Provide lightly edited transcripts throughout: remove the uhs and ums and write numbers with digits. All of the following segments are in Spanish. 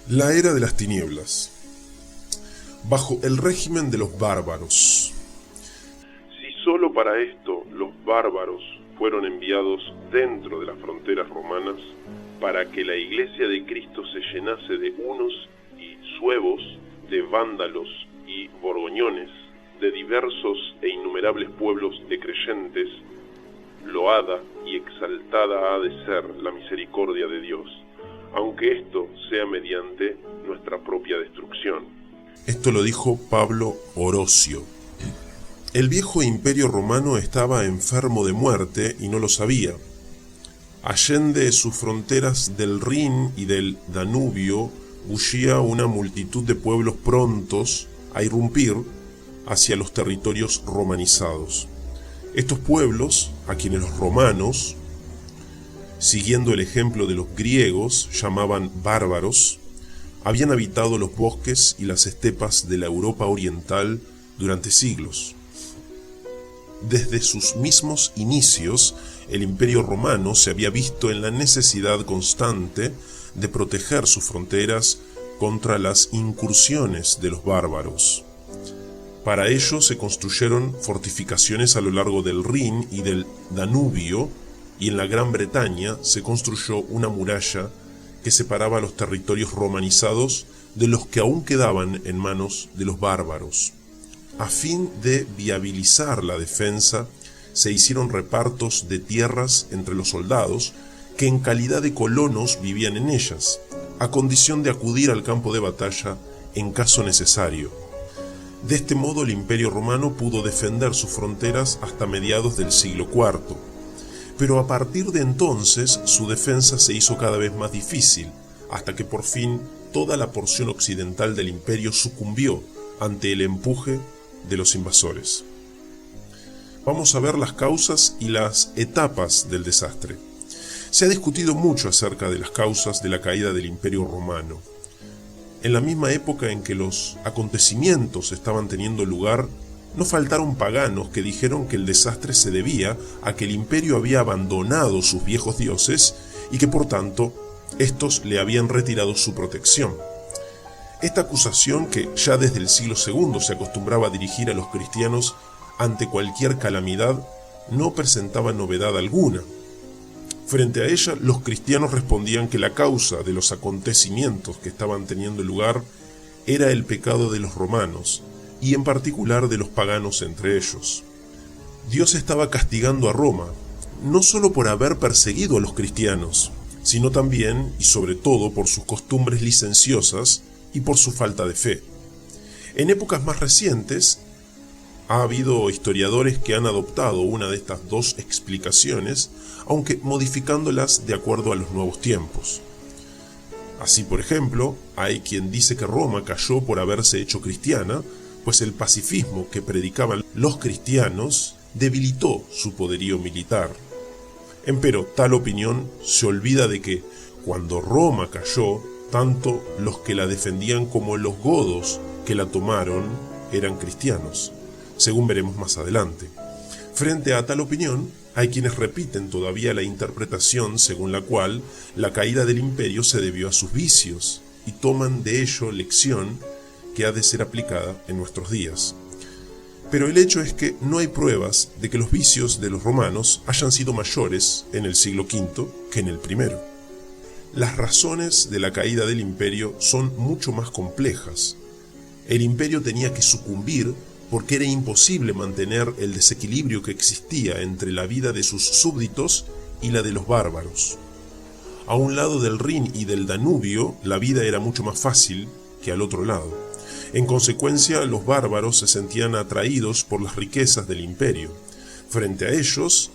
La era de las tinieblas. Bajo el régimen de los bárbaros. Si solo para esto los bárbaros fueron enviados dentro de las fronteras romanas, para que la iglesia de Cristo se llenase de hunos y suevos, de vándalos y borgoñones, de diversos e innumerables pueblos de creyentes, loada y exaltada ha de ser la misericordia de Dios, aunque esto sea mediante nuestra propia destrucción. Esto lo dijo Pablo Orocio. El viejo imperio romano estaba enfermo de muerte y no lo sabía. Allende sus fronteras del Rin y del Danubio bullía una multitud de pueblos prontos a irrumpir hacia los territorios romanizados. Estos pueblos, a quienes los romanos, siguiendo el ejemplo de los griegos, llamaban bárbaros, habían habitado los bosques y las estepas de la Europa oriental durante siglos. Desde sus mismos inicios, el Imperio Romano se había visto en la necesidad constante de proteger sus fronteras contra las incursiones de los bárbaros. Para ello se construyeron fortificaciones a lo largo del Rin y del Danubio, y en la Gran Bretaña se construyó una muralla que separaba los territorios romanizados de los que aún quedaban en manos de los bárbaros. A fin de viabilizar la defensa, se hicieron repartos de tierras entre los soldados que en calidad de colonos vivían en ellas, a condición de acudir al campo de batalla en caso necesario. De este modo el Imperio Romano pudo defender sus fronteras hasta mediados del siglo IV. Pero a partir de entonces su defensa se hizo cada vez más difícil, hasta que por fin toda la porción occidental del imperio sucumbió ante el empuje de los invasores. Vamos a ver las causas y las etapas del desastre. Se ha discutido mucho acerca de las causas de la caída del Imperio Romano. En la misma época en que los acontecimientos estaban teniendo lugar, no faltaron paganos que dijeron que el desastre se debía a que el imperio había abandonado sus viejos dioses y que por tanto estos le habían retirado su protección. Esta acusación, que ya desde el siglo II se acostumbraba a dirigir a los cristianos ante cualquier calamidad, no presentaba novedad alguna. Frente a ella, los cristianos respondían que la causa de los acontecimientos que estaban teniendo lugar era el pecado de los romanos, y en particular de los paganos entre ellos. Dios estaba castigando a Roma, no solo por haber perseguido a los cristianos, sino también y sobre todo por sus costumbres licenciosas y por su falta de fe. En épocas más recientes, ha habido historiadores que han adoptado una de estas dos explicaciones, aunque modificándolas de acuerdo a los nuevos tiempos. Así, por ejemplo, hay quien dice que Roma cayó por haberse hecho cristiana, pues el pacifismo que predicaban los cristianos debilitó su poderío militar. Empero, tal opinión se olvida de que, cuando Roma cayó, tanto los que la defendían como los godos que la tomaron eran cristianos, según veremos más adelante. Frente a tal opinión, hay quienes repiten todavía la interpretación según la cual la caída del imperio se debió a sus vicios, y toman de ello lección que ha de ser aplicada en nuestros días. Pero el hecho es que no hay pruebas de que los vicios de los romanos hayan sido mayores en el siglo V que en el primero. Las razones de la caída del imperio son mucho más complejas. El imperio tenía que sucumbir porque era imposible mantener el desequilibrio que existía entre la vida de sus súbditos y la de los bárbaros. A un lado del Rin y del Danubio, la vida era mucho más fácil que al otro lado. En consecuencia, los bárbaros se sentían atraídos por las riquezas del imperio. Frente a ellos,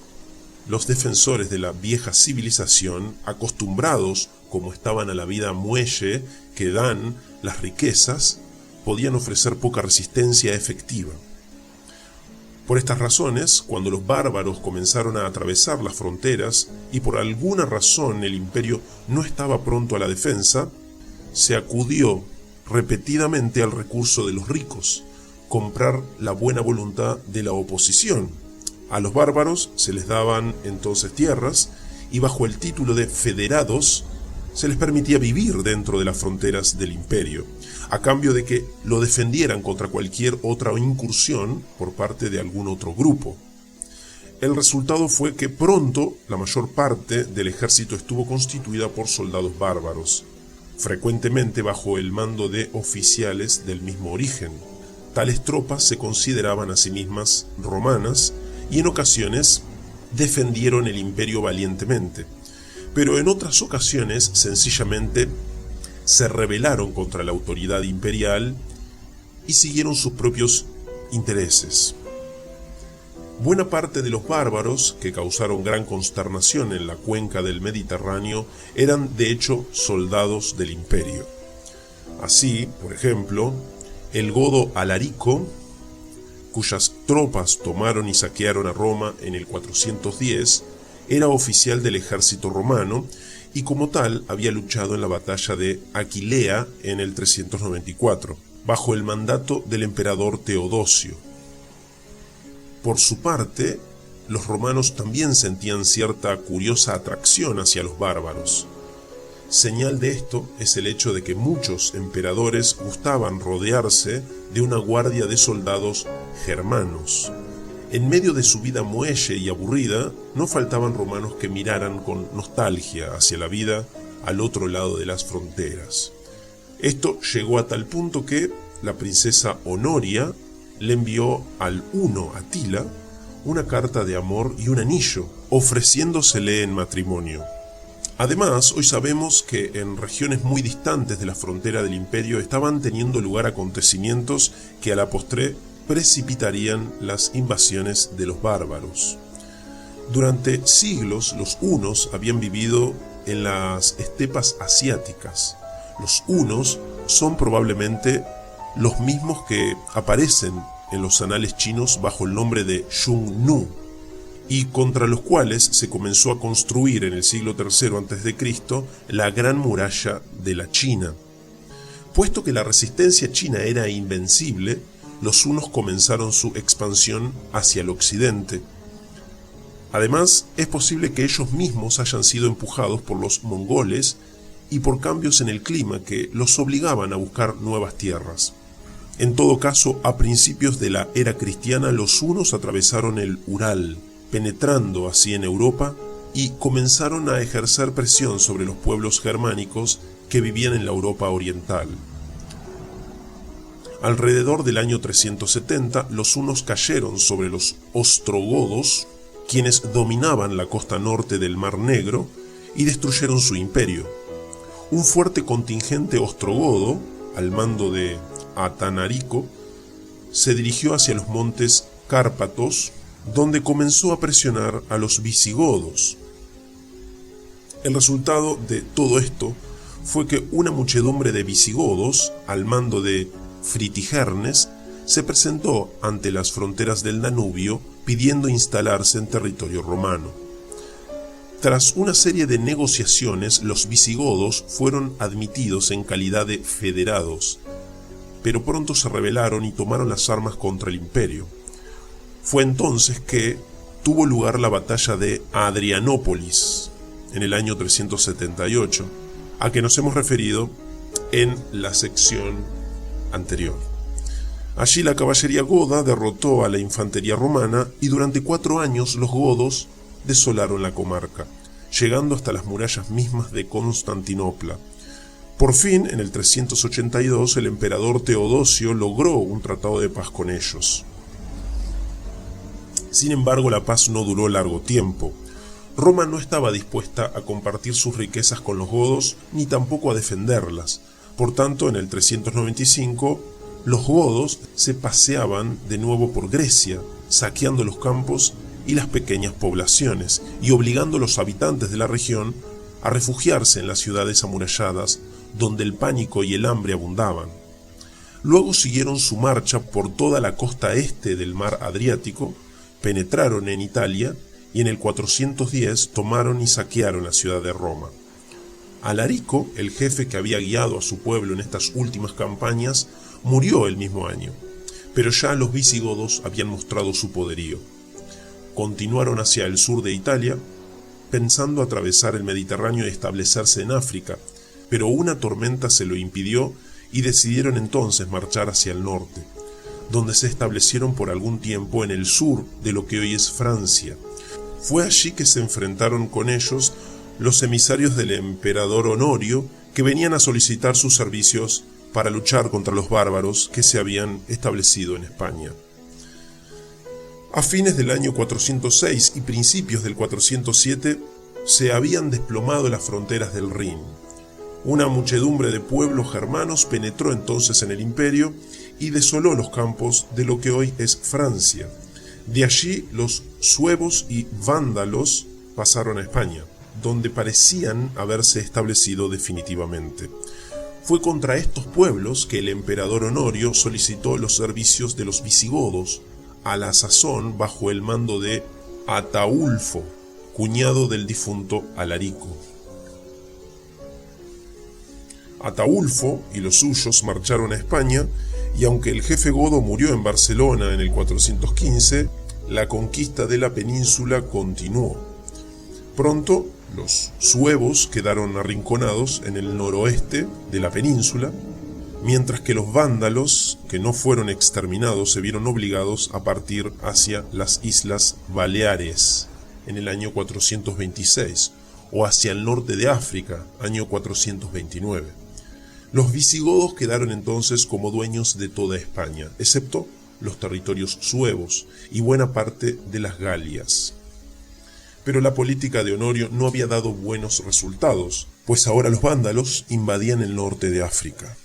los defensores de la vieja civilización, acostumbrados como estaban a la vida muelle que dan las riquezas, podían ofrecer poca resistencia efectiva. Por estas razones, cuando los bárbaros comenzaron a atravesar las fronteras y por alguna razón el imperio no estaba pronto a la defensa, se acudió repetidamente al recurso de los ricos, comprar la buena voluntad de la oposición. A los bárbaros se les daban entonces tierras y bajo el título de federados se les permitía vivir dentro de las fronteras del imperio, a cambio de que lo defendieran contra cualquier otra incursión por parte de algún otro grupo. El resultado fue que pronto la mayor parte del ejército estuvo constituida por soldados bárbaros, frecuentemente bajo el mando de oficiales del mismo origen. Tales tropas se consideraban a sí mismas romanas y en ocasiones defendieron el imperio valientemente, pero en otras ocasiones sencillamente se rebelaron contra la autoridad imperial y siguieron sus propios intereses. Buena parte de los bárbaros, que causaron gran consternación en la cuenca del Mediterráneo, eran de hecho soldados del imperio. Así, por ejemplo, el godo Alarico, cuyas tropas tomaron y saquearon a Roma en el 410, era oficial del ejército romano y como tal había luchado en la batalla de Aquilea en el 394, bajo el mandato del emperador Teodosio. Por su parte, los romanos también sentían cierta curiosa atracción hacia los bárbaros. Señal de esto es el hecho de que muchos emperadores gustaban rodearse de una guardia de soldados germanos. En medio de su vida muelle y aburrida, no faltaban romanos que miraran con nostalgia hacia la vida al otro lado de las fronteras. Esto llegó a tal punto que la princesa Honoria le envió al huno Atila una carta de amor y un anillo, ofreciéndosele en matrimonio. Además, hoy sabemos que en regiones muy distantes de la frontera del imperio estaban teniendo lugar acontecimientos que a la postre precipitarían las invasiones de los bárbaros. Durante siglos los hunos habían vivido en las estepas asiáticas. Los hunos son probablemente los mismos que aparecen en los anales chinos bajo el nombre de Xiongnu y contra los cuales se comenzó a construir en el siglo III a.C. la Gran Muralla de la China. Puesto que la resistencia china era invencible, los hunos comenzaron su expansión hacia el occidente. Además, es posible que ellos mismos hayan sido empujados por los mongoles y por cambios en el clima que los obligaban a buscar nuevas tierras. En todo caso, a principios de la era cristiana, los hunos atravesaron el Ural, penetrando así en Europa, y comenzaron a ejercer presión sobre los pueblos germánicos que vivían en la Europa oriental. Alrededor del año 370, los hunos cayeron sobre los ostrogodos, quienes dominaban la costa norte del Mar Negro, y destruyeron su imperio. Un fuerte contingente ostrogodo, al mando de Atanarico, se dirigió hacia los montes Cárpatos, donde comenzó a presionar a los visigodos. El resultado de todo esto fue que una muchedumbre de visigodos, al mando de Fritigernes, se presentó ante las fronteras del Danubio pidiendo instalarse en territorio romano. Tras una serie de negociaciones, los visigodos fueron admitidos en calidad de federados, pero pronto se rebelaron y tomaron las armas contra el imperio. Fue entonces que tuvo lugar la batalla de Adrianópolis, en el año 378, a que nos hemos referido en la sección anterior. Allí la caballería goda derrotó a la infantería romana y durante 4 años los godos desolaron la comarca, llegando hasta las murallas mismas de Constantinopla. Por fin, en el 382, el emperador Teodosio logró un tratado de paz con ellos. Sin embargo, la paz no duró largo tiempo. Roma no estaba dispuesta a compartir sus riquezas con los godos, ni tampoco a defenderlas. Por tanto, en el 395, los godos se paseaban de nuevo por Grecia, saqueando los campos y las pequeñas poblaciones, y obligando a los habitantes de la región a refugiarse en las ciudades amuralladas, donde el pánico y el hambre abundaban. Luego siguieron su marcha por toda la costa este del mar Adriático, penetraron en Italia y en el 410 tomaron y saquearon la ciudad de Roma. Alarico, el jefe que había guiado a su pueblo en estas últimas campañas, murió el mismo año, pero ya los visigodos habían mostrado su poderío. Continuaron hacia el sur de Italia, pensando atravesar el Mediterráneo y establecerse en África, pero una tormenta se lo impidió y decidieron entonces marchar hacia el norte, donde se establecieron por algún tiempo en el sur de lo que hoy es Francia. Fue allí que se enfrentaron con ellos los emisarios del emperador Honorio, que venían a solicitar sus servicios para luchar contra los bárbaros que se habían establecido en España. A fines del año 406 y principios del 407 se habían desplomado las fronteras del Rin. Una muchedumbre de pueblos germanos penetró entonces en el imperio y desoló los campos de lo que hoy es Francia. De allí los suevos y vándalos pasaron a España, donde parecían haberse establecido definitivamente. Fue contra estos pueblos que el emperador Honorio solicitó los servicios de los visigodos, a la sazón bajo el mando de Ataulfo, cuñado del difunto Alarico. Ataulfo y los suyos marcharon a España, y aunque el jefe godo murió en Barcelona en el 415, la conquista de la península continuó. Pronto, los suevos quedaron arrinconados en el noroeste de la península, mientras que los vándalos, que no fueron exterminados, se vieron obligados a partir hacia las Islas Baleares en el año 426, o hacia el norte de África, año 429. Los visigodos quedaron entonces como dueños de toda España, excepto los territorios suevos y buena parte de las Galias. Pero la política de Honorio no había dado buenos resultados, pues ahora los vándalos invadían el norte de África.